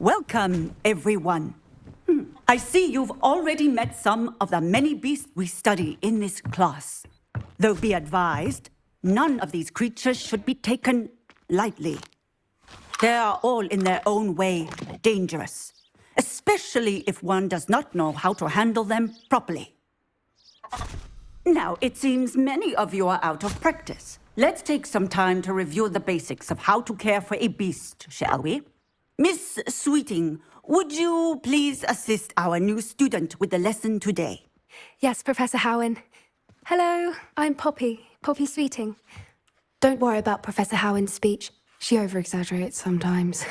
Welcome, everyone. I see you've already met some of the many beasts we study in this class. Though be advised, none of these creatures should be taken lightly. They are all in their own way dangerous, especially if one does not know how to handle them properly. Now, it seems many of you are out of practice. Let's take some time to review the basics of how to care for a beast, shall we? Miss Sweeting, would you please assist our new student with the lesson today? Yes, Professor Howen. Hello, I'm Poppy Sweeting. Don't worry about Professor Howen's speech. She over-exaggerates sometimes.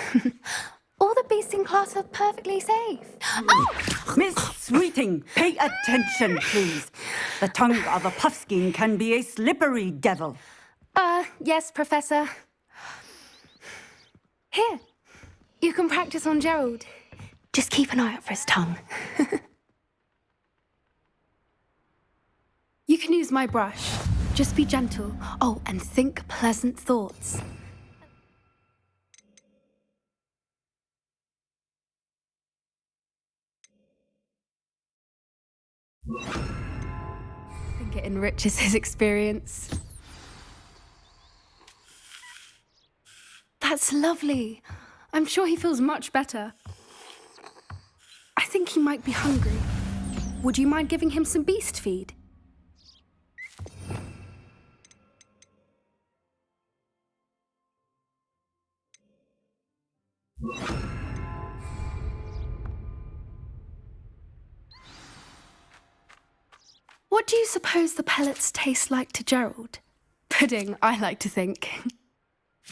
All the beasts in class are perfectly safe. Oh! Miss Sweeting, pay attention, please. The tongue of a puffskein can be a slippery devil. Yes, Professor. Here, you can practice on Gerald. Just keep an eye out for his tongue. You can use my brush. Just be gentle. Oh, and think pleasant thoughts. I think it enriches his experience. That's lovely. I'm sure he feels much better. I think he might be hungry. Would you mind giving him some beast feed? What do you suppose the pellets taste like to Gerald? Pudding, I like to think.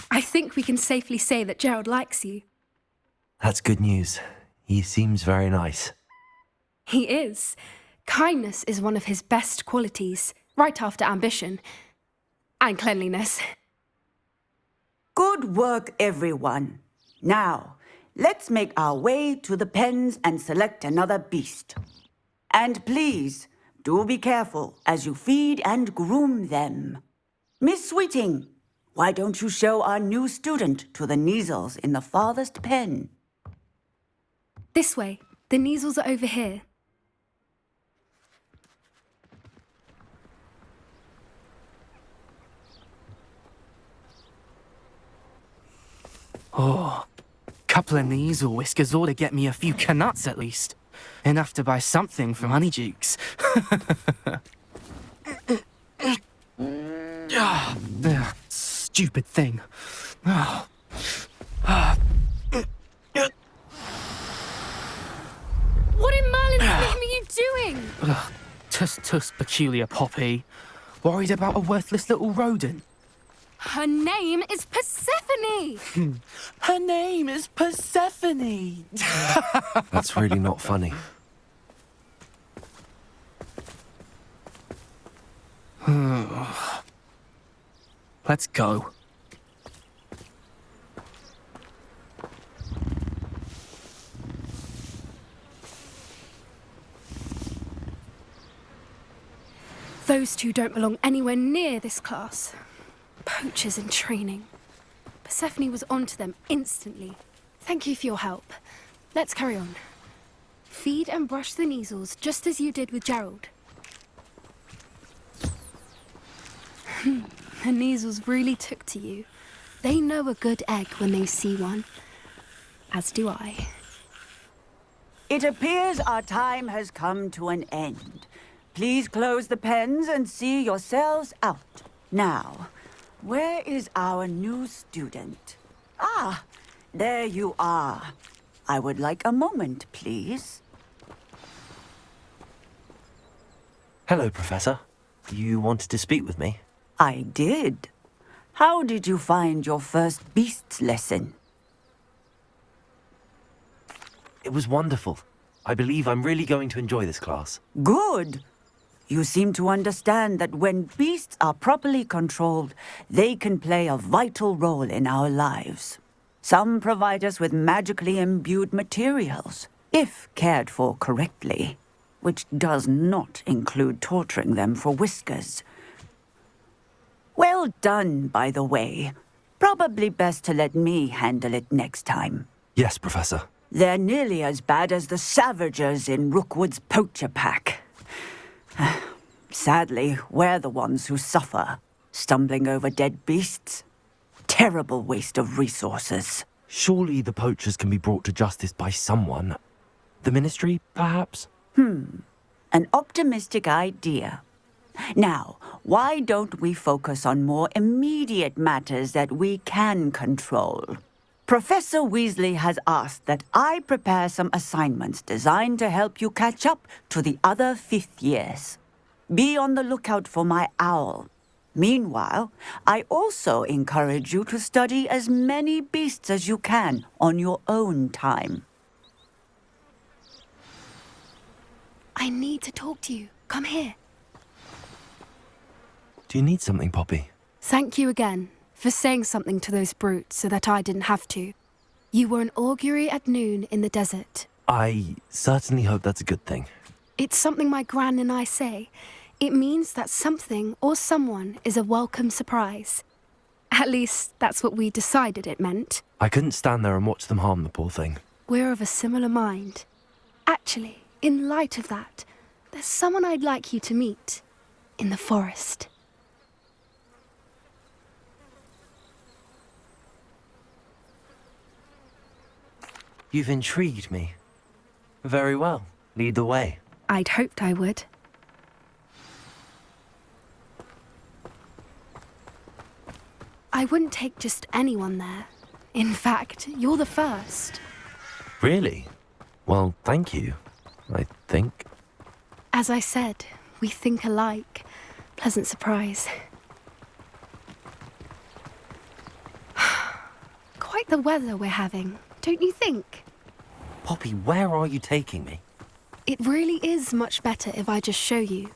I think we can safely say that Gerald likes you. That's good news. He seems very nice. He is. Kindness is one of his best qualities, right after ambition. And cleanliness. Good work, everyone. Now, let's make our way to the pens and select another beast. And please, do be careful as you feed and groom them. Miss Sweeting, why don't you show our new student to the Neasels in the farthest pen? This way. The Neasels are over here. Oh, couple of Neasel whiskers ought to get me a few canuts at least. Enough to buy something from Honeydukes. Stupid thing. Oh. What in Merlin's name are you doing? Tuss, peculiar Poppy. Worried about a worthless little rodent. Her name is Persephone! Her name is Persephone! That's really not funny. Let's go. Those two don't belong anywhere near this class. Poachers in training. Persephone was onto them instantly. Thank you for your help. Let's carry on. Feed and brush the Neasels just as you did with Gerald. The Neasels really took to you. They know a good egg when they see one. As do I. It appears our time has come to an end. Please close the pens and see yourselves out. Now, where is our new student? Ah, there you are. I would like a moment, please. Hello, Professor. You wanted to speak with me? I did. How did you find your first beasts lesson? It was wonderful. I believe I'm really going to enjoy this class. Good. You seem to understand that when beasts are properly controlled, they can play a vital role in our lives. Some provide us with magically imbued materials, if cared for correctly, which does not include torturing them for whiskers. Well done, by the way. Probably best to let me handle it next time. Yes, Professor. They're nearly as bad as the Savagers in Rookwood's poacher pack. Sadly, we're the ones who suffer, stumbling over dead beasts. Terrible waste of resources. Surely the poachers can be brought to justice by someone. The Ministry, perhaps? An optimistic idea. Now, why don't we focus on more immediate matters that we can control? Professor Weasley has asked that I prepare some assignments designed to help you catch up to the other fifth years. Be on the lookout for my owl. Meanwhile, I also encourage you to study as many beasts as you can on your own time. I need to talk to you. Come here. Do you need something, Poppy? Thank you again for saying something to those brutes so that I didn't have to. You were an augury at noon in the desert. I certainly hope that's a good thing. It's something my gran and I say. It means that something or someone is a welcome surprise. At least, that's what we decided it meant. I couldn't stand there and watch them harm the poor thing. We're of a similar mind. Actually, in light of that, there's someone I'd like you to meet. In the forest. You've intrigued me. Very well. Lead the way. I'd hoped I would. I wouldn't take just anyone there. In fact, you're the first. Really? Well, thank you, I think. As I said, we think alike. Pleasant surprise. Quite the weather we're having, don't you think? Poppy, where are you taking me? It really is much better if I just show you.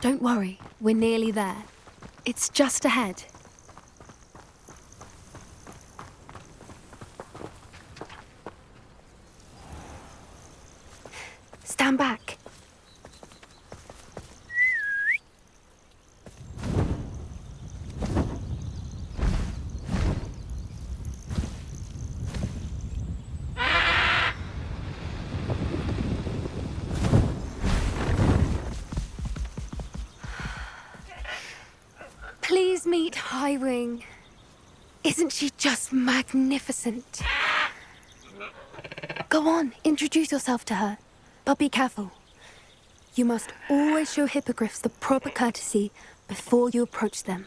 Don't worry, we're nearly there. It's just ahead. Stand back. Please meet Highwing. Isn't she just magnificent? Go on, introduce yourself to her. But be careful. You must always show hippogriffs the proper courtesy before you approach them.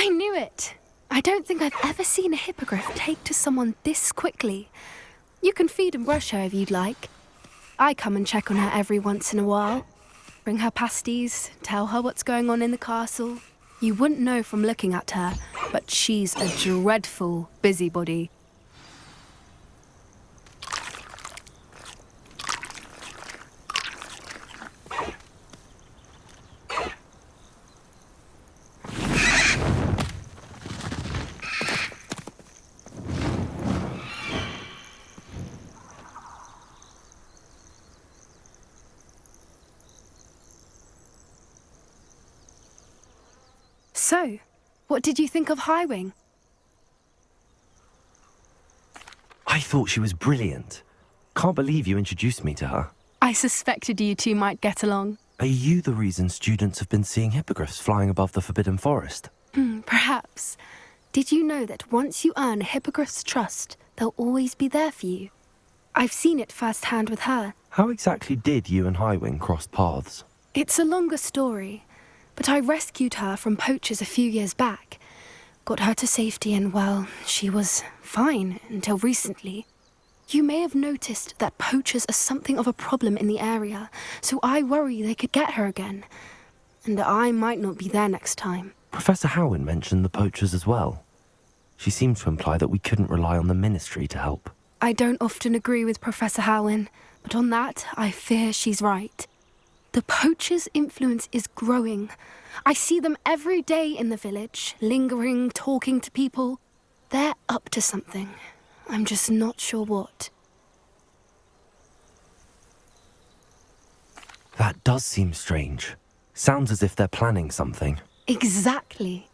I knew it! I don't think I've ever seen a hippogriff take to someone this quickly. You can feed and brush her if you'd like. I come and check on her every once in a while. Bring her pasties, tell her what's going on in the castle. You wouldn't know from looking at her, but she's a dreadful busybody. So, what did you think of Highwing? I thought she was brilliant. Can't believe you introduced me to her. I suspected you two might get along. Are you the reason students have been seeing hippogriffs flying above the Forbidden Forest? Perhaps. Did you know that once you earn a hippogriff's trust, they'll always be there for you? I've seen it firsthand with her. How exactly did you and Highwing cross paths? It's a longer story, but I rescued her from poachers a few years back. Got her to safety and, well, she was fine until recently. You may have noticed that poachers are something of a problem in the area, so I worry they could get her again. And I might not be there next time. Professor Howin mentioned the poachers as well. She seemed to imply that we couldn't rely on the Ministry to help. I don't often agree with Professor Howin, but on that, I fear she's right. The poachers' influence is growing. I see them every day in the village, lingering, talking to people. They're up to something. I'm just not sure what. That does seem strange. Sounds as if they're planning something. Exactly.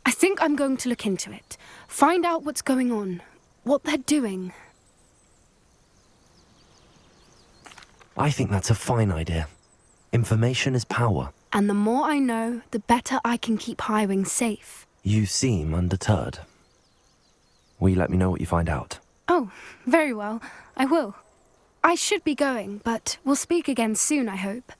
I think I'm going to look into it. Find out what's going on, what they're doing. I think that's a fine idea. Information is power. And the more I know, the better I can keep Highwing safe. You seem undeterred. Will you let me know what you find out? Oh, very well. I will. I should be going, but we'll speak again soon, I hope.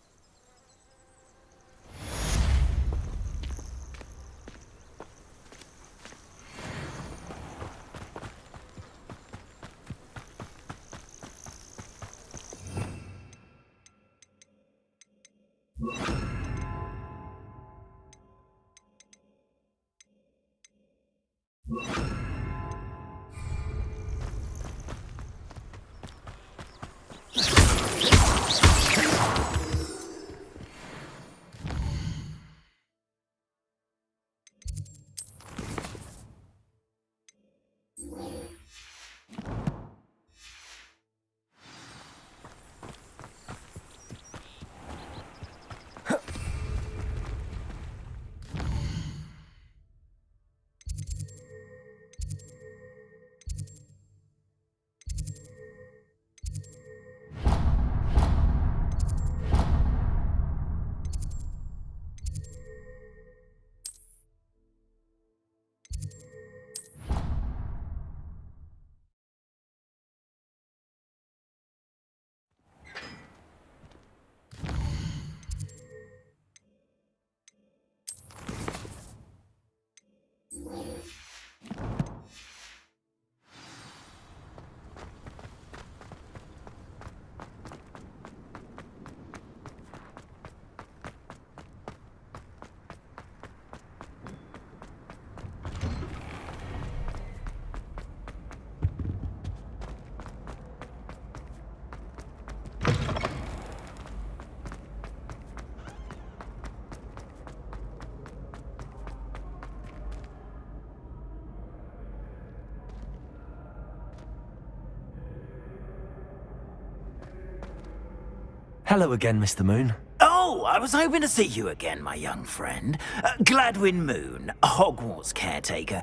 Hello again, Mr. Moon. Oh, I was hoping to see you again, my young friend. Gladwin Moon, Hogwarts caretaker,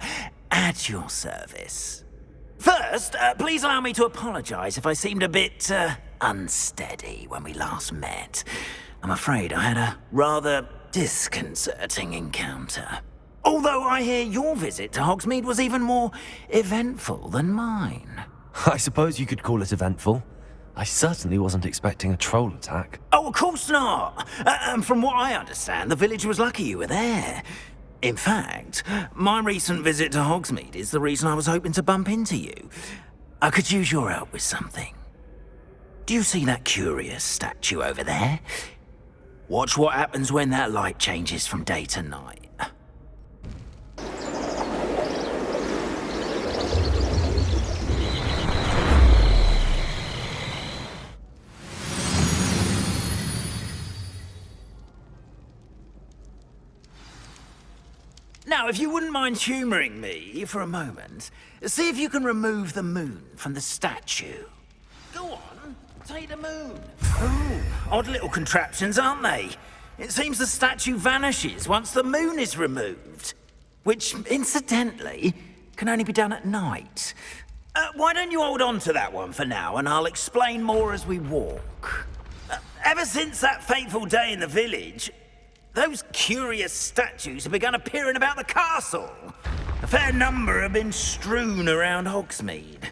at your service. First, please allow me to apologize if I seemed a bit, unsteady when we last met. I'm afraid I had a rather disconcerting encounter. Although I hear your visit to Hogsmeade was even more eventful than mine. I suppose you could call it eventful. I certainly wasn't expecting a troll attack. Oh, of course not. And from what I understand, the village was lucky you were there. In fact, my recent visit to Hogsmeade is the reason I was hoping to bump into you. I could use your help with something. Do you see that curious statue over there? Watch what happens when that light changes from day to night. Now, if you wouldn't mind humouring me for a moment, see if you can remove the moon from the statue. Go on, take the moon. Ooh, odd little contraptions, aren't they? It seems the statue vanishes once the moon is removed. Which, incidentally, can only be done at night. Why don't you hold on to that one for now, and I'll explain more as we walk. Ever since that fateful day in the village, those curious statues have begun appearing about the castle. A fair number have been strewn around Hogsmeade.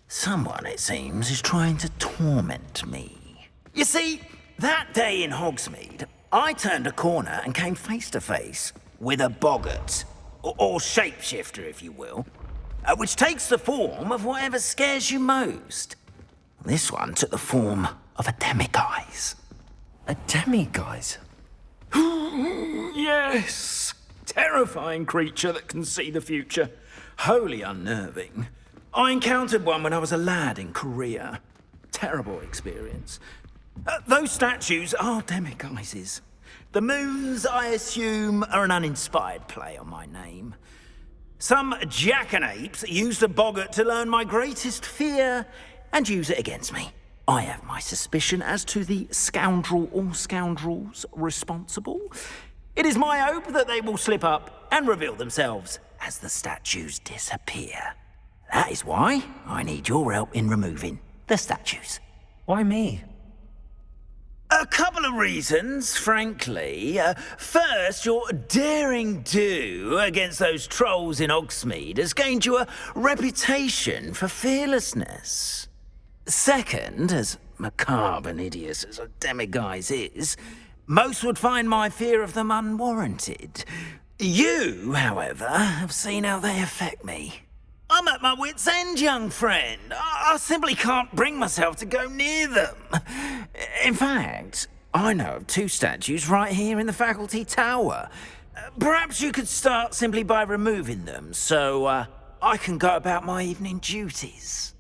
Someone, it seems, is trying to torment me. You see, that day in Hogsmeade, I turned a corner and came face to face with a boggart, or shapeshifter, if you will, which takes the form of whatever scares you most. This one took the form of a demiguise. A demiguise? Yes! Terrifying creature that can see the future. Wholly unnerving. I encountered one when I was a lad in Korea. Terrible experience. Those statues are demiguises. The moons, I assume, are an uninspired play on my name. Some jackanapes used a boggart to learn my greatest fear and use it against me. I have my suspicion as to the scoundrel or scoundrels responsible. It is my hope that they will slip up and reveal themselves as the statues disappear. That is why I need your help in removing the statues. Why me? A couple of reasons, frankly. First, your daring do against those trolls in Hogsmeade has gained you a reputation for fearlessness. Second, as macabre and hideous as a demiguise is, most would find my fear of them unwarranted. You, however, have seen how they affect me. I'm at my wit's end, young friend. I simply can't bring myself to go near them. In fact, I know of 2 statues right here in the faculty tower. Perhaps you could start simply by removing them, so I can go about my evening duties.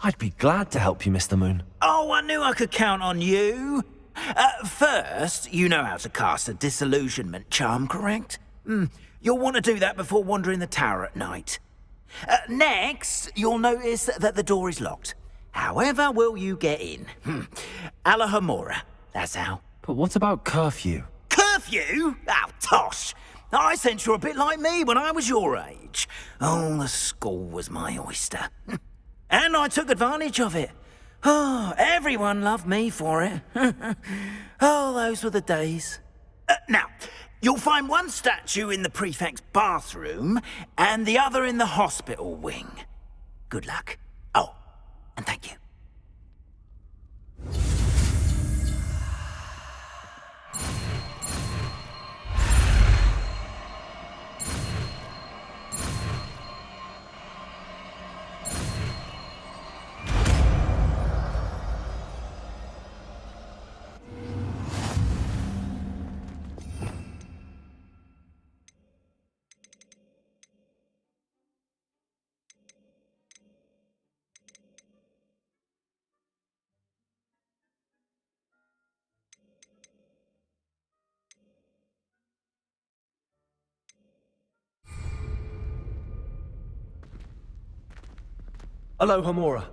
I'd be glad to help you, Mr. Moon. Oh, I knew I could count on you. First, you know how to cast a disillusionment charm, correct? You'll want to do that before wandering the tower at night. Next, you'll notice that the door is locked. However will you get in? Alahomora, that's how. But what about curfew? Curfew? Oh, tosh. I sense you're a bit like me when I was your age. Oh, the school was my oyster. And I took advantage of it. Oh, everyone loved me for it. Oh, those were the days. Now, you'll find one statue in the prefect's bathroom and the other in the hospital wing. Good luck. Oh, and thank you. Hello, Homora.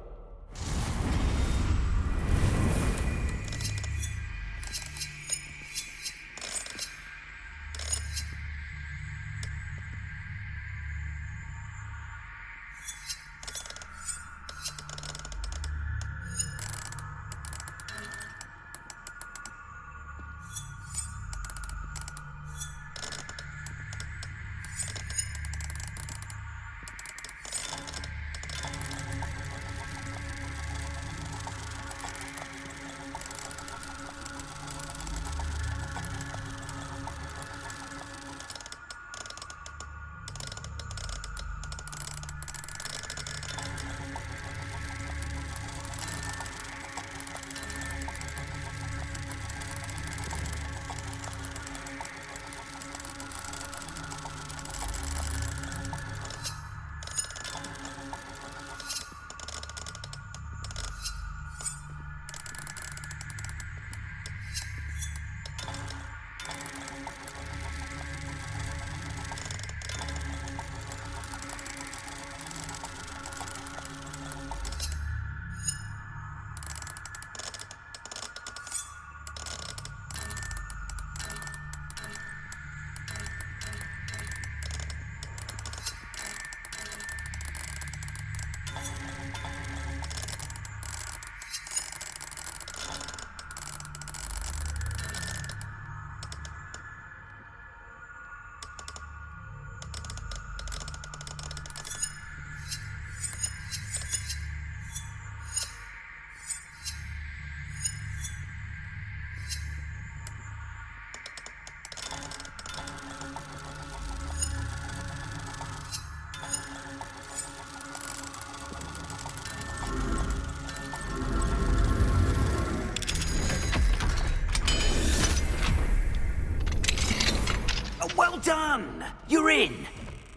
Well done! You're in.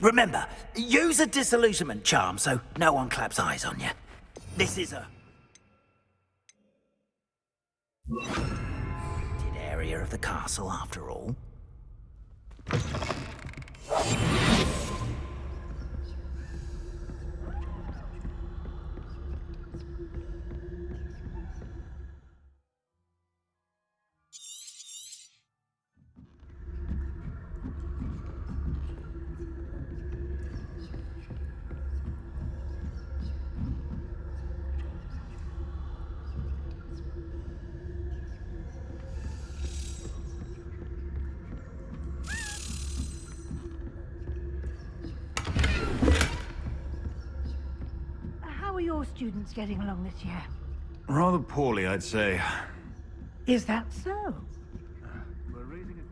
Remember, use a disillusionment charm so no one claps eyes on you. This is a Area of the castle, after all. How are your students getting along this year? Rather poorly, I'd say. Is that so? We're raising a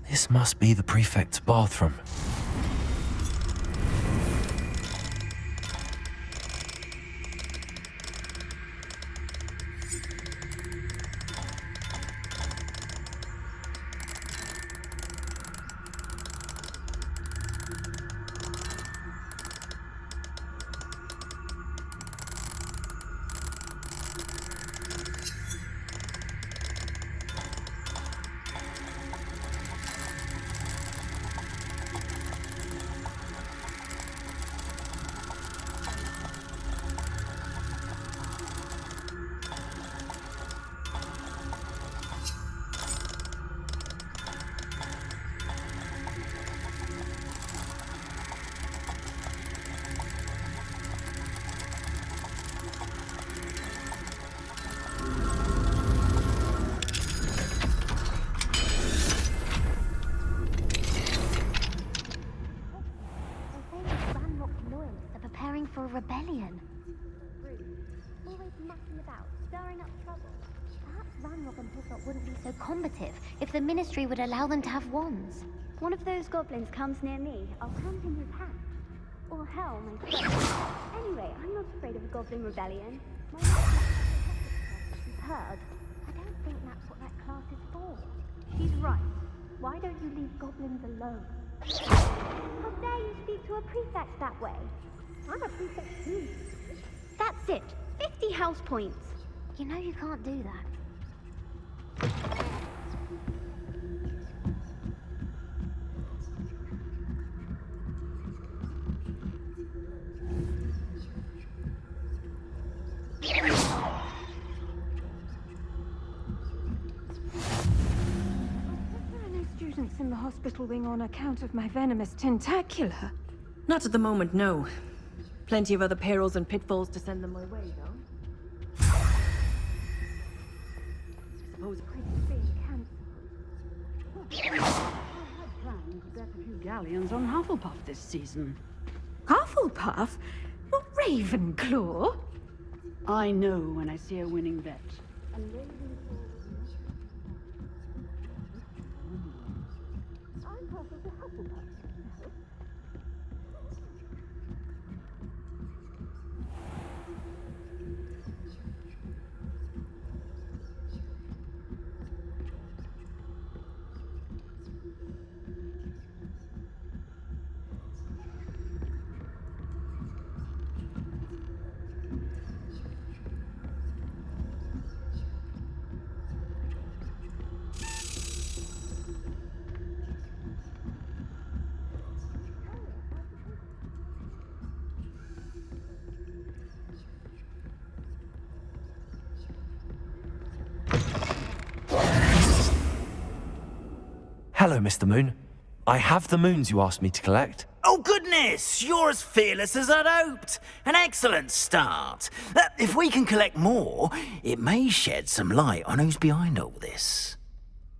This must be the prefect's bathroom. For a rebellion. Always messing about, stirring up trouble. Perhaps Ranrock and Hilltop wouldn't be so combative if the Ministry would allow them to have wands. One of those goblins comes near me, I'll cramp in his hand. Or hell, my throat. Anyway, I'm not afraid of a goblin rebellion. My superb. I don't think that's what that class is for. She's right. Why don't you leave goblins alone? How dare you speak to a prefect that way? I'm a prefect too. That's it. 50 house points. You know you can't do that. There are no students in the hospital wing on account of my venomous tentacula. Not at the moment, no. Plenty of other perils and pitfalls to send them my way, though. Suppose credit's being cancelled. I had planned to bet a few galleons on Hufflepuff this season. Hufflepuff? Not Ravenclaw? I know when I see a winning bet. And I'm part of the Hufflepuff. Hello, Mr. Moon. I have the moons you asked me to collect. Oh, goodness! You're as fearless as I'd hoped. An excellent start. If we can collect more, it may shed some light on who's behind all this.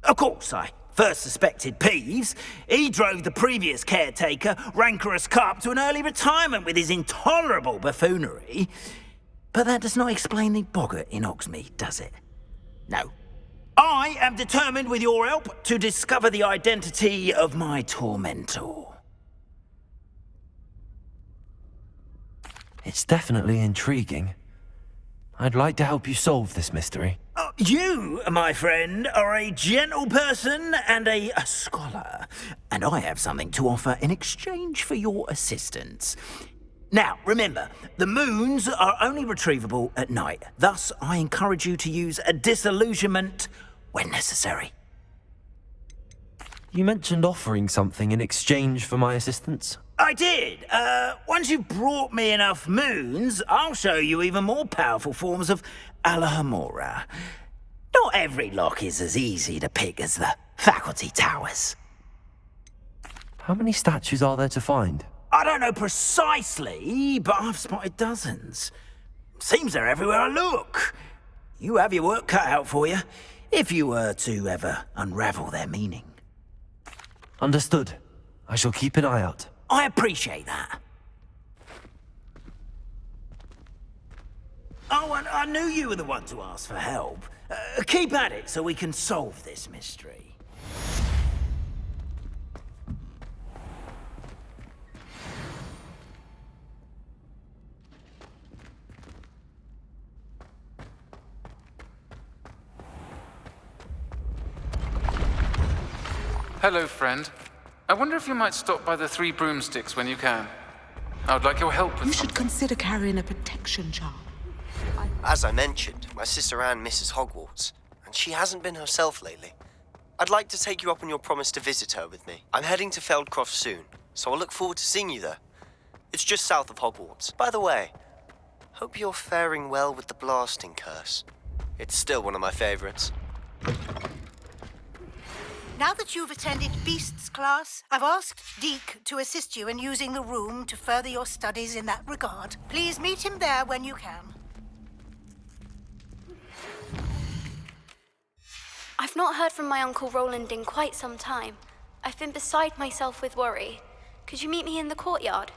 Of course, I first suspected Peeves. He drove the previous caretaker, Rancorous Carp, to an early retirement with his intolerable buffoonery. But that does not explain the boggart in Hogsmeade, does it? No. I am determined, with your help, to discover the identity of my tormentor. It's definitely intriguing. I'd like to help you solve this mystery. You, my friend, are a gentle person and a scholar, and I have something to offer in exchange for your assistance. Now, remember, the moons are only retrievable at night. Thus, I encourage you to use a disillusionment when necessary. You mentioned offering something in exchange for my assistance? I did. Once you've brought me enough moons, I'll show you even more powerful forms of Alohomora. Not every lock is as easy to pick as the faculty towers. How many statues are there to find? I don't know precisely, but I've spotted dozens. Seems they're everywhere I look. You have your work cut out for you, if you were to ever unravel their meaning. Understood. I shall keep an eye out. I appreciate that. Oh, and I knew you were the one to ask for help. Keep at it so we can solve this mystery. Hello, friend. I wonder if you might stop by the Three Broomsticks when you can. I would like your help with You should consider carrying a protection charm. As I mentioned, my sister Anne misses Hogwarts, and she hasn't been herself lately. I'd like to take you up on your promise to visit her with me. I'm heading to Feldcroft soon, so I'll look forward to seeing you there. It's just south of Hogwarts. By the way, hope you're faring well with the blasting curse. It's still one of my favorites. Now that you've attended Beasts class, I've asked Deke to assist you in using the room to further your studies in that regard. Please meet him there when you can. I've not heard from my Uncle Roland in quite some time. I've been beside myself with worry. Could you meet me in the courtyard?